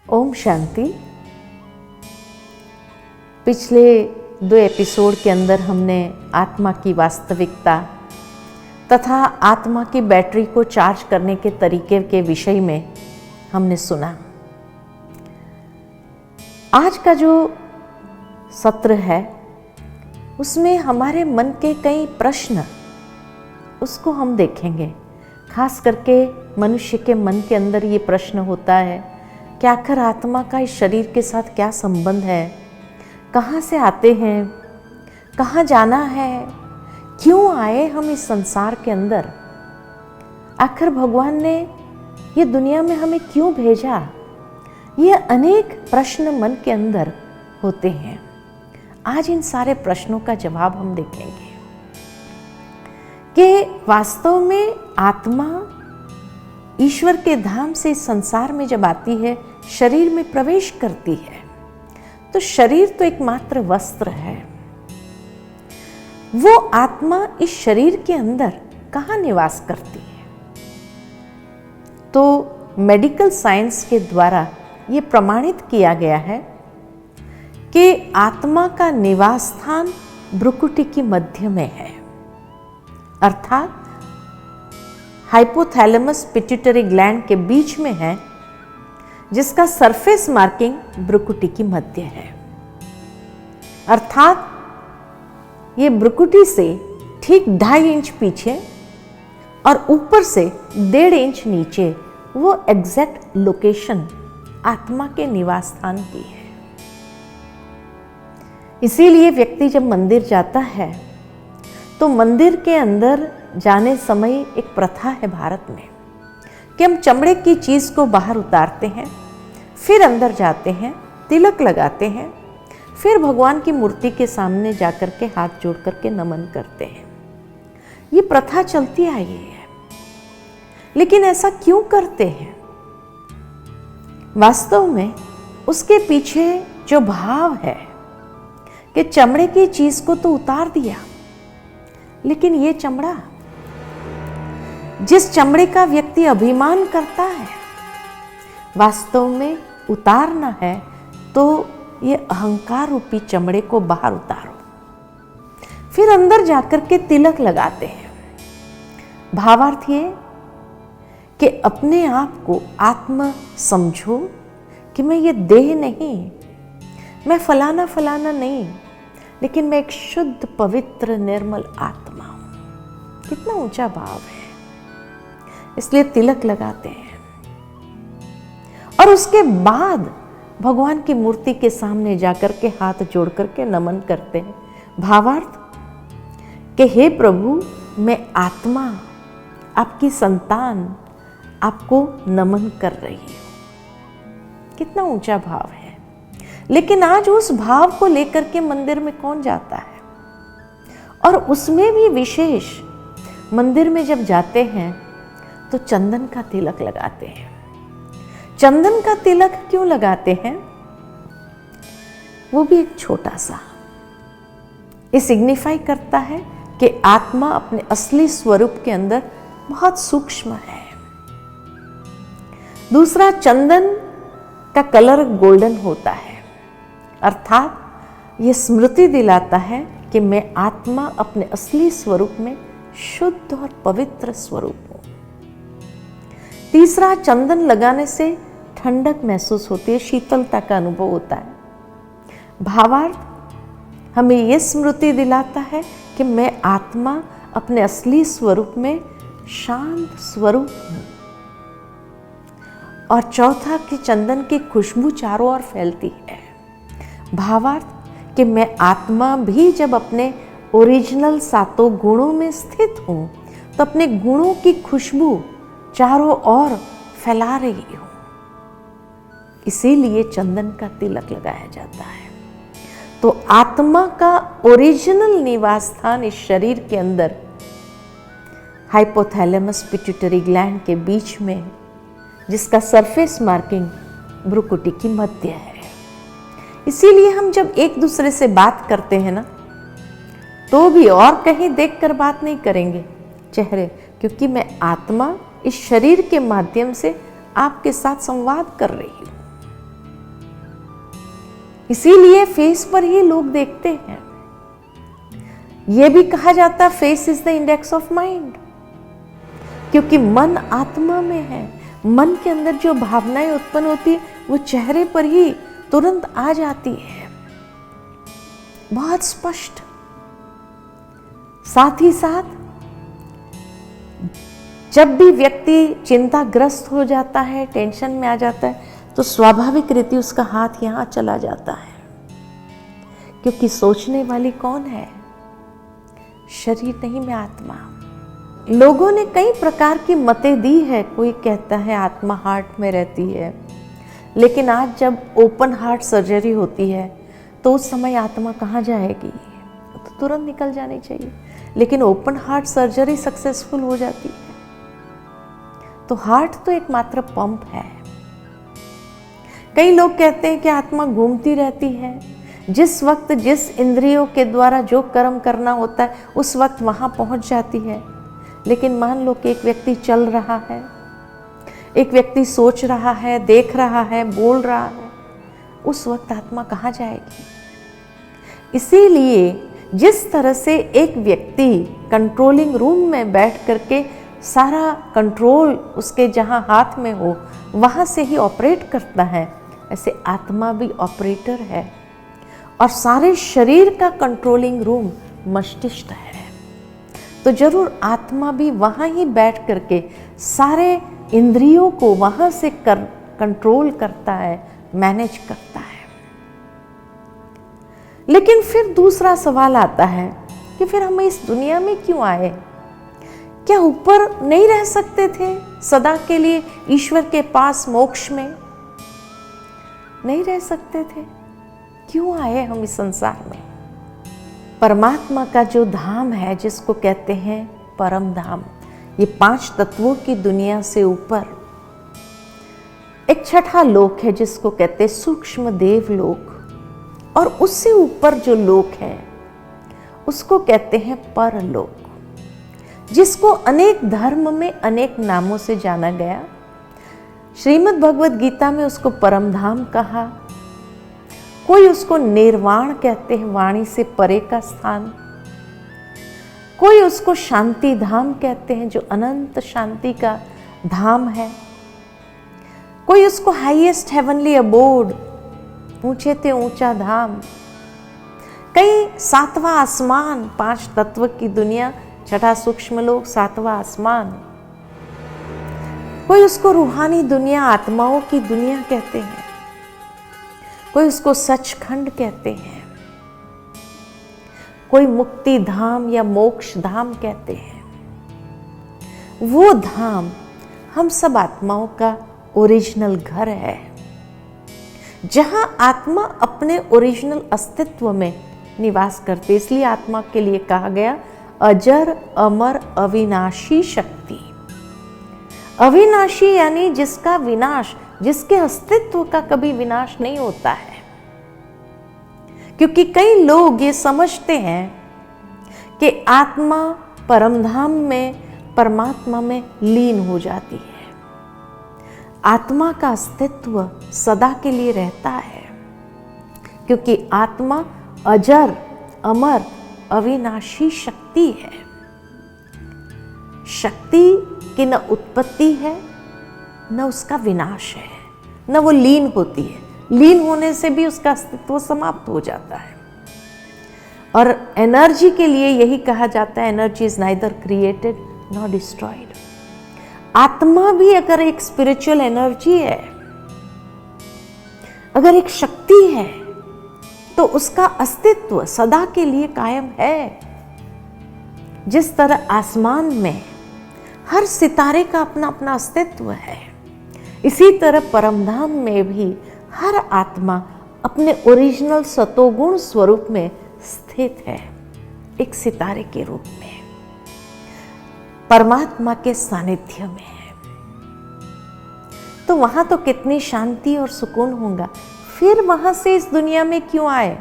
ओम शांति। पिछले 2 एपिसोड के अंदर हमने आत्मा की वास्तविकता तथा आत्मा की बैटरी को चार्ज करने के तरीके के विषय में हमने सुना। आज का जो सत्र है उसमें हमारे मन के कई प्रश्न उसको हम देखेंगे। खास करके मनुष्य के मन के अंदर ये प्रश्न होता है कि आखिर आत्मा का इस शरीर के साथ क्या संबंध है, कहाँ से आते हैं, कहाँ जाना है, क्यों आए हम इस संसार के अंदर, आखिर भगवान ने ये दुनिया में हमें क्यों भेजा। ये अनेक प्रश्न मन के अंदर होते हैं। आज इन सारे प्रश्नों का जवाब हम देखेंगे कि वास्तव में आत्मा ईश्वर के धाम से इस संसार में जब आती है, शरीर में प्रवेश करती है, तो शरीर तो एकमात्र वस्त्र है। वो आत्मा इस शरीर के अंदर कहाँ निवास करती है? तो मेडिकल साइंस के द्वारा ये प्रमाणित किया गया है कि आत्मा का निवास स्थान भ्रुकुटी की मध्य में है, अर्थात हाइपोथैलेमस पिट्यूटरी ग्लैंड के बीच में है, जिसका सरफेस मार्किंग भ्रुकुटी की मध्य है। अर्थात ये भ्रुकुटी से ठीक 2.5 इंच पीछे और ऊपर से 1.5 इंच नीचे वो एग्जैक्ट लोकेशन आत्मा के निवास स्थान की है। इसीलिए व्यक्ति जब मंदिर जाता है तो मंदिर के अंदर जाने समय एक प्रथा है भारत में कि हम चमड़े की चीज को बाहर उतारते हैं, फिर अंदर जाते हैं, तिलक लगाते हैं, फिर भगवान की मूर्ति के सामने जाकर के हाथ जोड़ करके नमन करते हैं। ये प्रथा चलती आई है। लेकिन ऐसा क्यों करते हैं? वास्तव में उसके पीछे जो भाव है कि चमड़े की चीज को तो उतार दिया, लेकिन ये चमड़ा, जिस चमड़े का व्यक्ति अभिमान करता है, वास्तव में उतारना है तो ये अहंकार रूपी चमड़े को बाहर उतारो, फिर अंदर जाकर के तिलक लगाते हैं। भावार्थ ये कि अपने आप को आत्मा समझो कि मैं ये देह नहीं, मैं फलाना फलाना नहीं, लेकिन मैं एक शुद्ध पवित्र निर्मल आत्मा हूं। कितना ऊंचा भाव है। इसलिए तिलक लगाते हैं और उसके बाद भगवान की मूर्ति के सामने जाकर के हाथ जोड़ करके नमन करते हैं। भावार्थ कि हे प्रभु, मैं आत्मा, आपकी संतान, आपको नमन कर रही हूं। कितना ऊंचा भाव है। लेकिन आज उस भाव को लेकर के मंदिर में कौन जाता है? और उसमें भी विशेष मंदिर में जब जाते हैं तो चंदन का तिलक लगाते हैं। चंदन का तिलक क्यों लगाते हैं? वो भी एक छोटा सा, ये सिग्निफाई करता है कि आत्मा अपने असली स्वरूप के अंदर बहुत सूक्ष्म है। दूसरा, चंदन का कलर गोल्डन होता है, अर्थात ये स्मृति दिलाता है कि मैं आत्मा अपने असली स्वरूप में शुद्ध और पवित्र स्वरूप हूं। तीसरा, चंदन लगाने से ठंडक महसूस होती है, शीतलता का अनुभव होता है। भावार्थ हमें यह स्मृति दिलाता है कि मैं आत्मा अपने असली स्वरूप में शांत स्वरूप हूं। और चौथा, कि चंदन की खुशबू चारों ओर फैलती है। भावार्थ कि मैं आत्मा भी जब अपने ओरिजिनल 7 गुणों में स्थित हूं तो अपने गुणों की खुशबू चारों ओर फैला रही हूं। इसीलिए चंदन का तिलक लगाया जाता है। तो आत्मा का ओरिजिनल निवास स्थान इस शरीर के अंदर हाइपोथैलेमस पिट्यूटरी ग्लैंड के बीच में, जिसका सरफेस मार्किंग भ्रुकुटी की मध्य है। इसीलिए हम जब एक दूसरे से बात करते हैं ना, तो भी और कहीं देखकर बात नहीं करेंगे चेहरे, क्योंकि मैं आत्मा इस शरीर के माध्यम से आपके साथ संवाद कर रही हूं। इसीलिए फेस पर ही लोग देखते हैं। यह भी कहा जाता है face is the index of mind, क्योंकि मन आत्मा में है। मन के अंदर जो भावनाएं उत्पन्न होती है वो चेहरे पर ही तुरंत आ जाती है, बहुत स्पष्ट। साथ ही साथ जब भी व्यक्ति चिंताग्रस्त हो जाता है, टेंशन में आ जाता है, तो स्वाभाविक रीति उसका हाथ यहां चला जाता है, क्योंकि सोचने वाली कौन है? शरीर नहीं, मैं आत्मा। लोगों ने कई प्रकार की मतें दी है। कोई कहता है आत्मा हार्ट में रहती है, लेकिन आज जब ओपन हार्ट सर्जरी होती है तो उस समय आत्मा कहाँ जाएगी? तो तुरंत निकल जानी चाहिए, लेकिन ओपन हार्ट सर्जरी सक्सेसफुल हो जाती है। तो हार्ट तो एकमात्र पंप है। कई लोग कहते हैं कि आत्मा घूमती रहती है, जिस वक्त जिस इंद्रियों के द्वारा जो कर्म करना होता है उस वक्त वहां पहुंच जाती है। लेकिन मान लो कि एक व्यक्ति चल रहा है, एक व्यक्ति सोच रहा है, देख रहा है, बोल रहा है, उस वक्त आत्मा कहाँ जाएगी? इसीलिए जिस तरह से एक व्यक्ति कंट्रोलिंग रूम में बैठ करके सारा कंट्रोल उसके जहां हाथ में हो वहां से ही ऑपरेट करता है, ऐसे आत्मा भी ऑपरेटर है। और सारे शरीर का कंट्रोलिंग रूम मस्तिष्क है। तो जरूर आत्मा भी वहां ही बैठ करके सारे इंद्रियों को वहां से कंट्रोल करता है, मैनेज करता है। लेकिन फिर दूसरा सवाल आता है कि फिर हम इस दुनिया में क्यों आए? क्या ऊपर नहीं रह सकते थे सदा के लिए ईश्वर के पास मोक्ष में? नहीं रह सकते थे? क्यों आए हम इस संसार में? परमात्मा का जो धाम है, जिसको कहते हैं परम धाम, ये 5 तत्वों की दुनिया से ऊपर एक छठा लोक है जिसको कहते हैं सूक्ष्म देव लोक, और उससे ऊपर जो लोक है उसको कहते हैं परलोक, जिसको अनेक धर्म में अनेक नामों से जाना गया। श्रीमद् भगवद गीता में उसको परम धाम कहा, कोई उसको निर्वाण कहते हैं, वाणी से परे का स्थान। कोई उसको शांति धाम कहते हैं, जो अनंत शांति का धाम है। कोई उसको हाईएस्ट हेवनली अबोर्ड, ऊंचे ते ऊंचा धाम। कई 7वां आसमान, 5 तत्व की दुनिया, छठा सूक्ष्म लोक, 7वां आसमान। कोई उसको रूहानी दुनिया, आत्माओं की दुनिया कहते हैं। कोई उसको सचखंड कहते हैं। कोई मुक्ति धाम या मोक्ष धाम कहते हैं। वो धाम हम सब आत्माओं का ओरिजिनल घर है, जहां आत्मा अपने ओरिजिनल अस्तित्व में निवास करते। इसलिए आत्मा के लिए कहा गया अजर अमर अविनाशी शक्ति। अविनाशी यानी जिसका विनाश, जिसके अस्तित्व का कभी विनाश नहीं होता है। क्योंकि कई लोग ये समझते हैं कि आत्मा परमधाम में, परमात्मा में लीन हो जाती है। आत्मा का अस्तित्व सदा के लिए रहता है, क्योंकि आत्मा अजर अमर अविनाशी शक्ति है। शक्ति की न उत्पत्ति है, न उसका विनाश है, न वो लीन होती है। लीन होने से भी उसका अस्तित्व समाप्त हो जाता है। और एनर्जी के लिए यही कहा जाता है, energy is neither created nor destroyed. आत्मा भी अगर एक स्पिरिचुअल एनर्जी है, अगर एक शक्ति है, तो उसका अस्तित्व सदा के लिए कायम है। जिस तरह आसमान में हर सितारे का अपना अपना अस्तित्व है, इसी तरह परमधाम में भी हर आत्मा अपने ओरिजिनल सतोगुण स्वरूप में स्थित है, एक सितारे के रूप में, परमात्मा के सानिध्य में है। तो वहां तो कितनी शांति और सुकून होगा। फिर वहां से इस दुनिया में क्यों आए?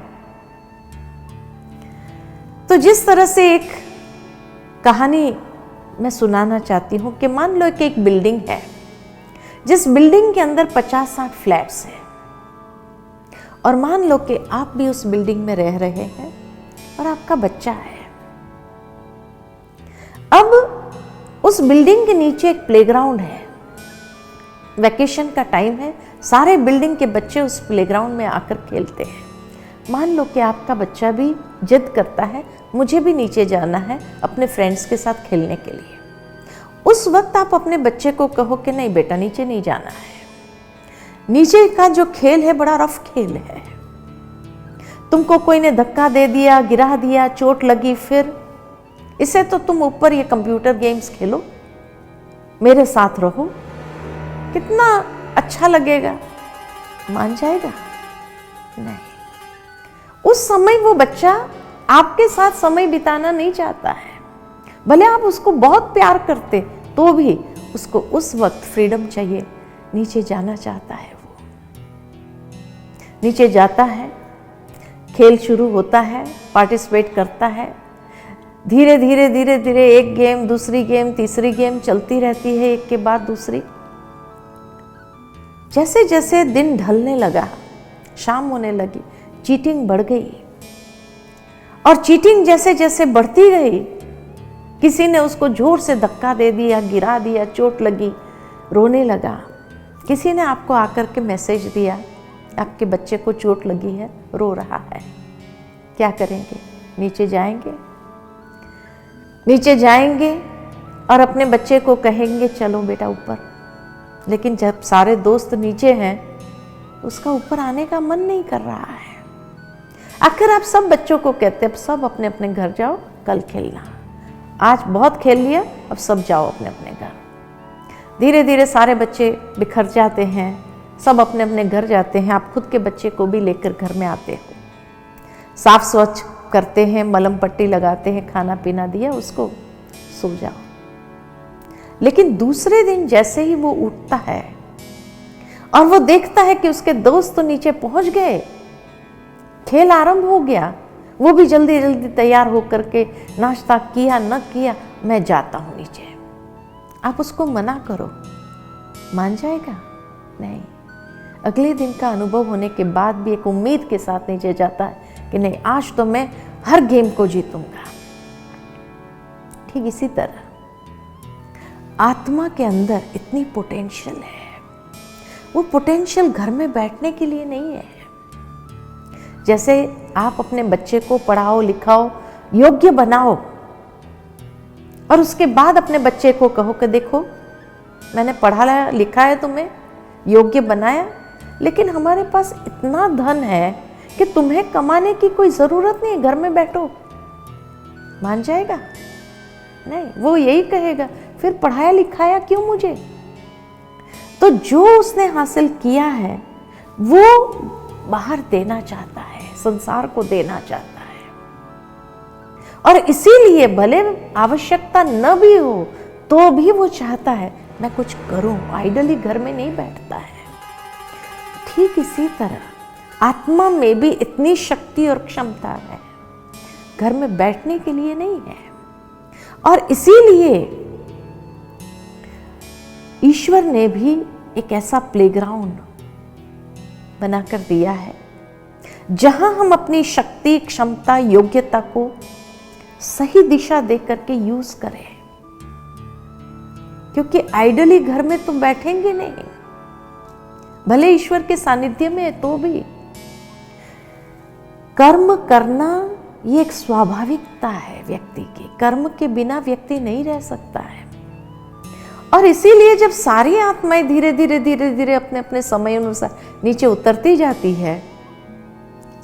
तो जिस तरह से एक कहानी मैं सुनाना चाहती हूं कि मान लो कि एक बिल्डिंग है, जिस बिल्डिंग के अंदर 50-60 फ्लैट्स हैं, और मान लो कि आप भी उस बिल्डिंग में रह रहे हैं और आपका बच्चा है। अब उस बिल्डिंग के नीचे एक प्लेग्राउंड है, वैकेशन का टाइम है, सारे बिल्डिंग के बच्चे उस प्लेग्राउंड में आकर खेलते हैं। मान लो कि आपका बच्चा भी जिद करता है, मुझे भी नीचे जाना है अपने फ्रेंड्स के साथ खेलने के लिए। उस वक्त आप अपने बच्चे को कहो कि नहीं बेटा, नीचे नहीं जाना है, नीचे का जो खेल है बड़ा रफ खेल है, तुमको कोई ने धक्का दे दिया, गिरा दिया, चोट लगी, फिर इसे तो तुम ऊपर ये कंप्यूटर गेम्स खेलो, मेरे साथ रहो, कितना अच्छा लगेगा। मान जाएगा? नहीं। उस समय वो बच्चा आपके साथ समय बिताना नहीं चाहता है, भले आप उसको बहुत प्यार करते तो भी उसको उस वक्त फ्रीडम चाहिए, नीचे जाना चाहता है। वो नीचे जाता है, खेल शुरू होता है, पार्टिसिपेट करता है, धीरे धीरे धीरे धीरे एक गेम, दूसरी गेम, तीसरी गेम चलती रहती है, एक के बाद दूसरी। जैसे जैसे दिन ढलने लगा, शाम होने लगी, चीटिंग बढ़ गई, और चीटिंग जैसे जैसे बढ़ती गई, किसी ने उसको जोर से धक्का दे दिया, गिरा दिया, चोट लगी, रोने लगा। किसी ने आपको आकर के मैसेज दिया, आपके बच्चे को चोट लगी है, रो रहा है, क्या करेंगे? नीचे जाएंगे? नीचे जाएंगे और अपने बच्चे को कहेंगे चलो बेटा ऊपर। लेकिन जब सारे दोस्त नीचे हैं, उसका ऊपर आने का मन नहीं कर रहा है। आखिर आप सब बच्चों को कहते अब सब अपने अपने घर जाओ, कल खेलना, आज बहुत खेल लिया, अब सब जाओ अपने अपने घर। धीरे धीरे सारे बच्चे बिखर जाते हैं, सब अपने अपने घर जाते हैं। आप खुद के बच्चे को भी लेकर घर में आते हो, साफ स्वच्छ करते हैं, मलहम पट्टी लगाते हैं, खाना पीना दिया उसको, सो जाओ। लेकिन दूसरे दिन जैसे ही वो उठता है और वो देखता है कि उसके दोस्त तो नीचे पहुंच गए, खेल आरंभ हो गया, वो भी जल्दी जल्दी तैयार होकर के नाश्ता किया न किया, मैं जाता हूं नीचे। आप उसको मना करो, मान जाएगा? नहीं। अगले दिन का अनुभव होने के बाद भी एक उम्मीद के साथ नीचे जाता है कि नहीं, आज तो मैं हर गेम को जीतूंगा। ठीक इसी तरह आत्मा के अंदर इतनी पोटेंशियल है, वो पोटेंशियल घर में बैठने के लिए नहीं है। जैसे आप अपने बच्चे को पढ़ाओ, लिखाओ, योग्य बनाओ, और उसके बाद अपने बच्चे को कहो कि देखो मैंने पढ़ा लिखा है, तुम्हें योग्य बनाया, लेकिन हमारे पास इतना धन है कि तुम्हें कमाने की कोई जरूरत नहीं, घर में बैठो। मान जाएगा? नहीं। वो यही कहेगा फिर पढ़ाया लिखाया क्यों मुझे? तो जो उसने हासिल किया है वो बाहर देना चाहता है, संसार को देना चाहता है, और इसीलिए भले आवश्यकता न भी हो तो भी वो चाहता है मैं कुछ करूं, आइडली घर में नहीं बैठता है। ठीक इसी तरह आत्मा में भी इतनी शक्ति और क्षमता है, घर में बैठने के लिए नहीं है। और इसीलिए ईश्वर ने भी एक ऐसा प्लेग्राउंड बनाकर दिया है जहां हम अपनी शक्ति, क्षमता, योग्यता को सही दिशा दे करके यूज करें। क्योंकि आइडली घर में तो बैठेंगे नहीं, भले ईश्वर के सानिध्य में है तो भी कर्म करना ये एक स्वाभाविकता है व्यक्ति की। कर्म के बिना व्यक्ति नहीं रह सकता है। और इसीलिए जब सारी आत्माएं धीरे धीरे धीरे धीरे अपने अपने समय अनुसार नीचे उतरती जाती है,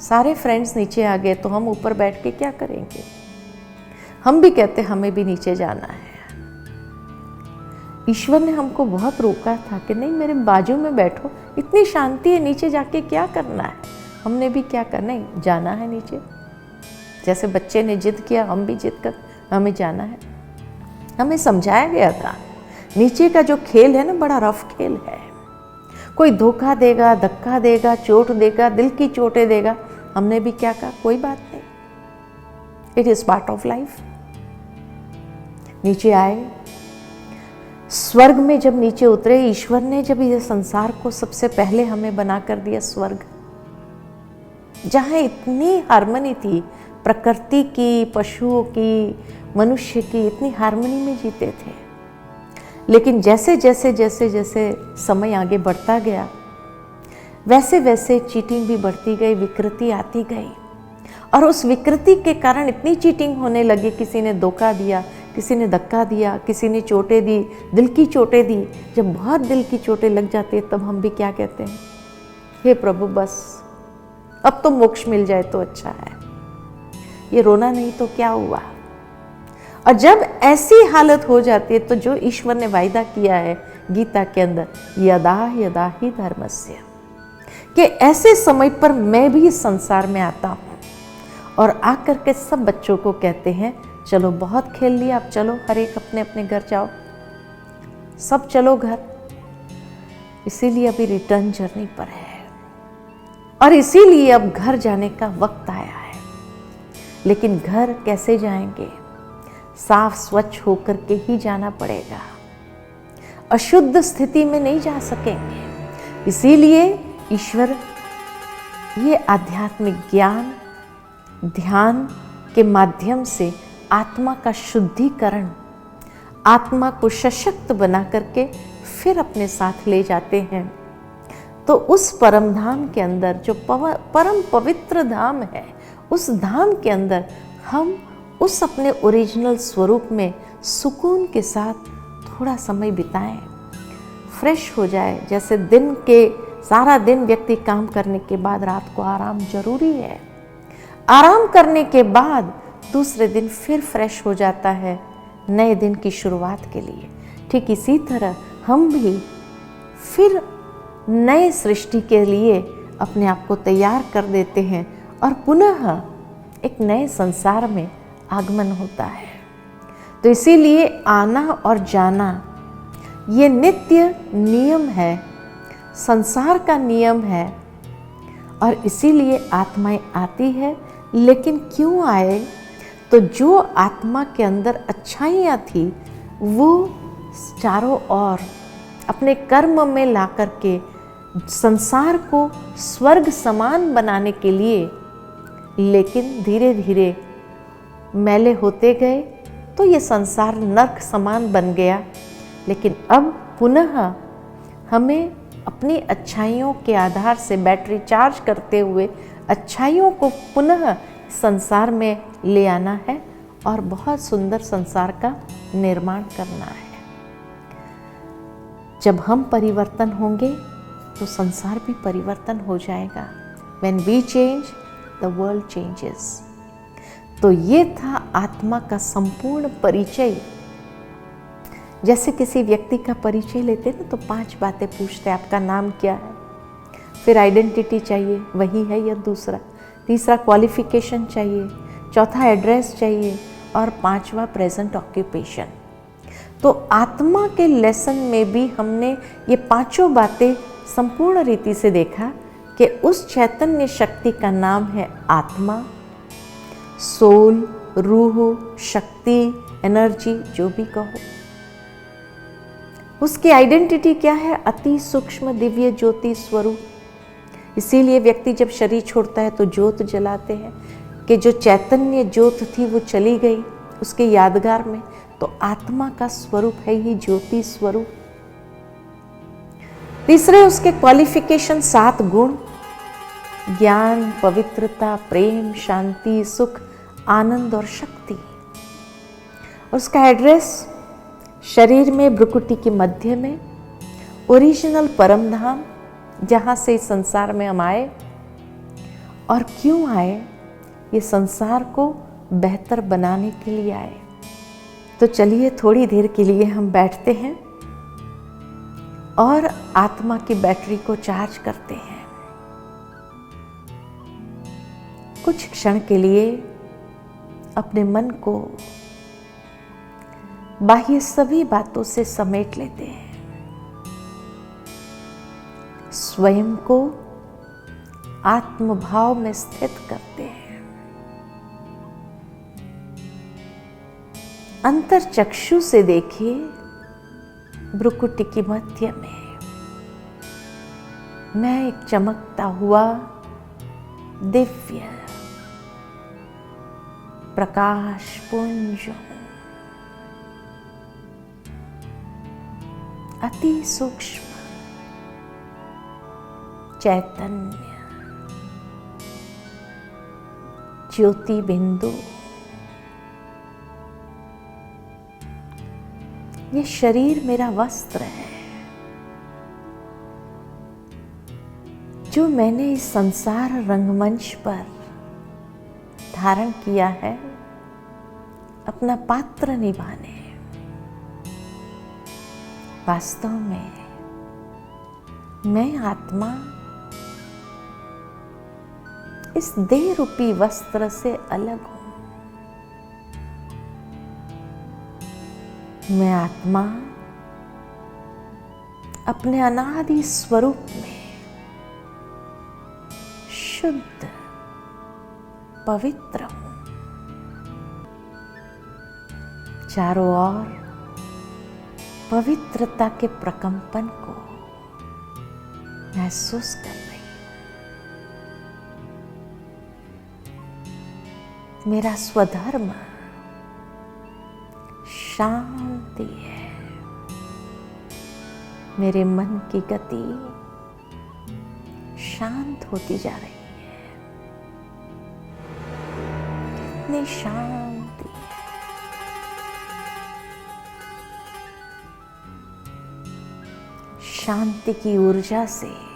सारे फ्रेंड्स नीचे आ गए तो हम ऊपर बैठ के क्या करेंगे? हम भी कहते हमें भी नीचे जाना है। ईश्वर ने हमको बहुत रोका था कि नहीं मेरे बाजू में बैठो, इतनी शांति है, नीचे जाके क्या करना है? हमने भी क्या करना है? जाना है नीचे। जैसे बच्चे ने जिद किया, हम भी जिद कर हमें जाना है। हमें समझाया गया था नीचे का जो खेल है ना, बड़ा रफ खेल है। कोई धोखा देगा, धक्का देगा, चोट देगा, दिल की चोटें देगा। हमने भी क्या कहा, कोई बात नहीं, it is part of life. नीचे आए, स्वर्ग में जब नीचे उतरे, ईश्वर ने जब ये संसार को सबसे पहले हमें बना कर दिया स्वर्ग, जहाँ इतनी हार्मनी थी, प्रकृति की, पशुओं की, मनुष्य की, इतनी हार्मनी में जीते थे। लेकिन जैसे जैसे जैसे जैसे समय आगे बढ़ता गया, वैसे वैसे चीटिंग भी बढ़ती गई, विकृति आती गई। और उस विकृति के कारण इतनी चीटिंग होने लगी, किसी ने धोखा दिया, किसी ने धक्का दिया, किसी ने चोटें दी, दिल की चोटें दी। जब बहुत दिल की चोटें लग जाती है तब हम भी क्या कहते हैं, हे प्रभु बस अब तो मोक्ष मिल जाए तो अच्छा है, ये रोना नहीं तो क्या हुआ। और जब ऐसी हालत हो जाती है तो जो ईश्वर ने वायदा किया है गीता के अंदर, यदा यदा ही धर्मस्य, कि ऐसे समय पर मैं भी इस संसार में आता हूँ और आकर के सब बच्चों को कहते हैं चलो बहुत खेल लिया, अब चलो हर एक अपने अपने घर जाओ, सब चलो घर। इसीलिए अभी रिटर्न जर्नी पर है और इसीलिए अब घर जाने का वक्त आया है। लेकिन घर कैसे जाएंगे? साफ स्वच्छ होकर के ही जाना पड़ेगा, अशुद्ध स्थिति में नहीं जा सकेंगे। इसीलिए ईश्वर ये आध्यात्मिक ज्ञान, ध्यान के माध्यम से आत्मा का शुद्धिकरण, आत्मा को सशक्त बना करके फिर अपने साथ ले जाते हैं। तो उस परम धाम के अंदर, जो परम पवित्र धाम है, उस धाम के अंदर हम उस अपने ओरिजिनल स्वरूप में सुकून के साथ थोड़ा समय बिताएं, फ्रेश हो जाए। जैसे दिन के सारा दिन व्यक्ति काम करने के बाद रात को आराम जरूरी है, आराम करने के बाद दूसरे दिन फिर फ्रेश हो जाता है नए दिन की शुरुआत के लिए। ठीक इसी तरह हम भी फिर नए सृष्टि के लिए अपने आप को तैयार कर देते हैं और पुनः एक नए संसार में आगमन होता है। तो इसीलिए आना और जाना ये नित्य नियम है, संसार का नियम है। और इसीलिए आत्माएं आती है, लेकिन क्यों आए? तो जो आत्मा के अंदर अच्छाइयाँ थी वो चारों ओर अपने कर्म में ला करके संसार को स्वर्ग समान बनाने के लिए, लेकिन धीरे धीरे मैले होते गए तो ये संसार नर्क समान बन गया। लेकिन अब पुनः हमें अपनी अच्छाइयों के आधार से बैटरी चार्ज करते हुए अच्छाइयों को पुनः संसार में ले आना है और बहुत सुंदर संसार का निर्माण करना है। जब हम परिवर्तन होंगे तो संसार भी परिवर्तन हो जाएगा। When we change, the world changes। तो ये था आत्मा का संपूर्ण परिचय। जैसे किसी व्यक्ति का परिचय लेते ना तो 5 बातें पूछते हैं, आपका नाम क्या है, फिर आइडेंटिटी चाहिए, वही है या दूसरा, तीसरा क्वालिफिकेशन चाहिए, चौथा एड्रेस चाहिए और 5वां प्रेजेंट ऑक्यूपेशन। तो आत्मा के लेसन में भी हमने ये 5 बातें संपूर्ण रीति से देखा कि उस चैतन्य शक्ति का नाम है आत्मा, सोल, रूह, शक्ति, एनर्जी, जो भी कहो। उसकी आइडेंटिटी क्या है? अति सूक्ष्म दिव्य ज्योति स्वरूप। इसीलिए व्यक्ति जब शरीर छोड़ता है तो ज्योत जलाते हैं कि जो चैतन्य ज्योत थी वो चली गई उसके यादगार में। तो आत्मा का स्वरूप है ही ज्योति स्वरूप। तीसरे उसके क्वालिफिकेशन 7 गुण, ज्ञान, पवित्रता, प्रेम, शांति, सुख, आनंद और शक्ति। उसका एड्रेस शरीर में भ्रुकुटी के मध्य में, ओरिजिनल परम धाम, जहाँ से इस संसार में हम आए। और क्यों आए? ये संसार को बेहतर बनाने के लिए आए। तो चलिए थोड़ी देर के लिए हम बैठते हैं और आत्मा की बैटरी को चार्ज करते हैं। कुछ क्षण के लिए अपने मन को बाह्य सभी बातों से समेट लेते हैं, स्वयं को आत्मभाव में स्थित करते हैं। अंतर चक्षु से देखिए, भ्रुकुटी की मध्य में मैं एक चमकता हुआ दिव्य प्रकाश पुंज हूं, अति सूक्ष्म चैतन्य ज्योति बिंदु। ये शरीर मेरा वस्त्र है जो मैंने इस संसार रंगमंच पर धारण किया है अपना पात्र निभाने। वास्तव में मैं आत्मा इस देह रूपी वस्त्र से अलग हूं। मैं आत्मा अपने अनादि स्वरूप में शुद्ध पवित्र हूं। चारों ओर पवित्रता के प्रकंपन को महसूस कर रही हूं। मेरा स्वधर्म शांति है। मेरे मन की गति शांत होती जा रही है। इतनी शांति है। शांति की ऊर्जा से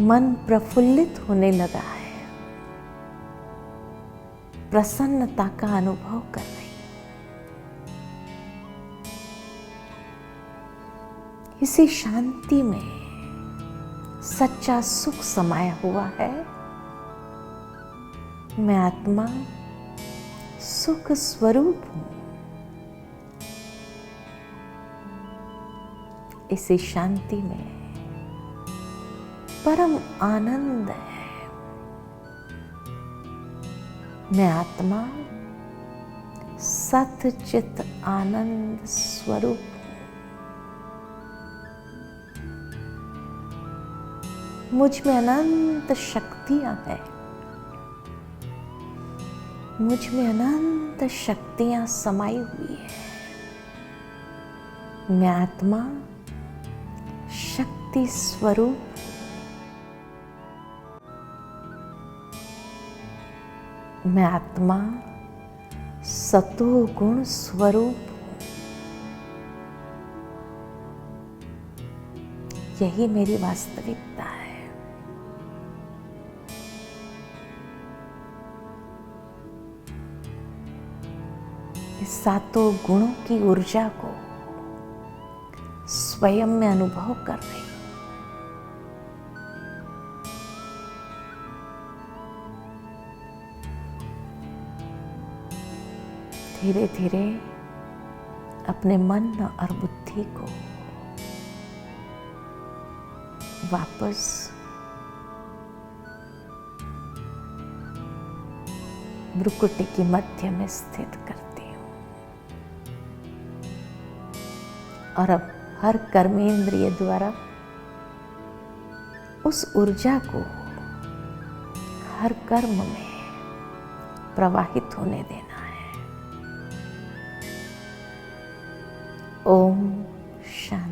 मन प्रफुल्लित होने लगा है। प्रसन्नता का अनुभव कर रही हूं। इसी शांति में सच्चा सुख समाया हुआ है। मैं आत्मा सुख स्वरूप हूं। इसी शांति में परम आनंद है। मैं आत्मा सतचित आनंद स्वरूप हूं। मुझ में अनंत शक्तियां हैं। मुझ में अनंत शक्तियां समाई हुई है। मैं आत्मा शक्ति स्वरूप। मैं आत्मा सतो गुण स्वरूप हूं। यही मेरी वास्तविकता है। इस सातों गुणों की ऊर्जा को स्वयं में अनुभव कर रही हूं। धीरे धीरे अपने मन और बुद्धि को वापस भ्रुकुटी की मध्य में स्थित करती हूं। और अब हर कर्मेंद्रिय द्वारा उस ऊर्जा को हर कर्म में प्रवाहित होने देना है। ओम शांति।